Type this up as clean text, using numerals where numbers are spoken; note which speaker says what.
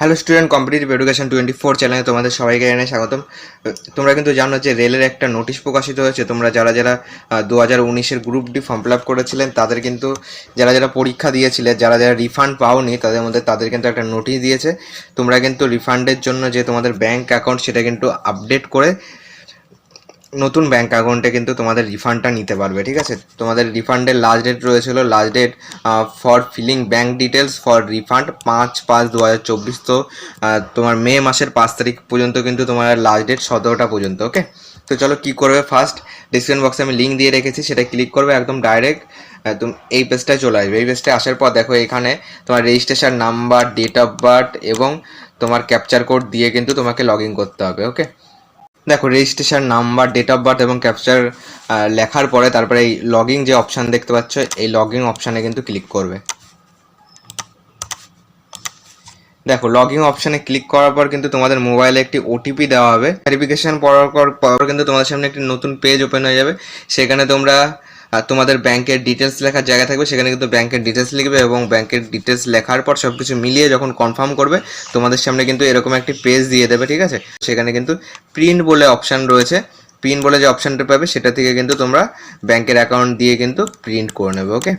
Speaker 1: Hello student, competitive education 24 চ্যানেলে তোমাদের সবাইকে জানাই স্বাগতম। তোমরা কিন্তু জানো যে রেলের একটা নোটিশ প্রকাশিত হয়েছে। তোমরা যারা যারা 2019-এর group D form fill up করেছিলেন তাদের কিন্তু, যারা যারা পরীক্ষা দিয়েছিলে, যারা যারা রিফান্ড পাওনি তাদের কিন্তু একটা নোটিশ দিয়েছে। তোমরা কিন্তু রিফান্ডের জন্য যে তোমাদের ব্যাঙ্ক অ্যাকাউন্ট সেটা কিন্তু আপডেট করে নতুন ব্যাঙ্ক অ্যাকাউন্টে কিন্তু তোমাদের রিফান্ডটা নিতে পারবে। ঠিক আছে, তোমাদের রিফান্ডের লাস্ট ডেট রয়েছিল, last date for filling bank details for refund 5/5/2024। তো তোমার মে মাসের 5 তারিখ পর্যন্ত কিন্তু তোমার লাস্ট ডেট 17টা পর্যন্ত। ওকে, তো চলো কি করবে, ফার্স্ট ডিসক্রিপশন বক্সে আমি লিঙ্ক দিয়ে রেখেছি, সেটা ক্লিক করবে, একদম ডাইরেক্ট তুমি এই পেজটায় চলে আসবে। এই পেজটায় আসার পর দেখো এখানে তোমার registration number, date of birth এবং তোমার ক্যাপচার কোড দিয়ে কিন্তু তোমাকে লগ ইন করতে হবে। ওকে, দেখো registration number, date of birth এবং ক্যাপচার লেখার পরে তারপরে এই লগইন যে অপশান দেখতে পাচ্ছ, এই লগইন অপশানে কিন্তু ক্লিক করবে। দেখো লগইন অপশানে ক্লিক করার পর কিন্তু তোমাদের মোবাইলে একটি ওটিপি দেওয়া হবে। ভেরিফিকেশন পর কিন্তু তোমাদের সামনে একটি নতুন পেজ ওপেন হয়ে যাবে। সেখানে তোমরা তোমাদের ব্যাংকের ডিটেলস লেখার জায়গা থাকবে, সেখানে কিন্তু ব্যাংকের ডিটেলস লিখবে এবং ব্যাংকের ডিটেলস লেখার পর সব কিছু মিলিয়ে যখন কনফার্ম করবে তোমাদের সামনে কিন্তু এরকম একটি পেজ দিয়ে দেবে। ঠিক আছে, সেখানে কিন্তু প্রিন্ট বলে অপশান রয়েছে। প্রিন্ট বলে যে অপশানটা পাবে সেটা থেকে কিন্তু তোমরা ব্যাংকের অ্যাকাউন্ট দিয়ে কিন্তু প্রিন্ট করে নেবে। ওকে।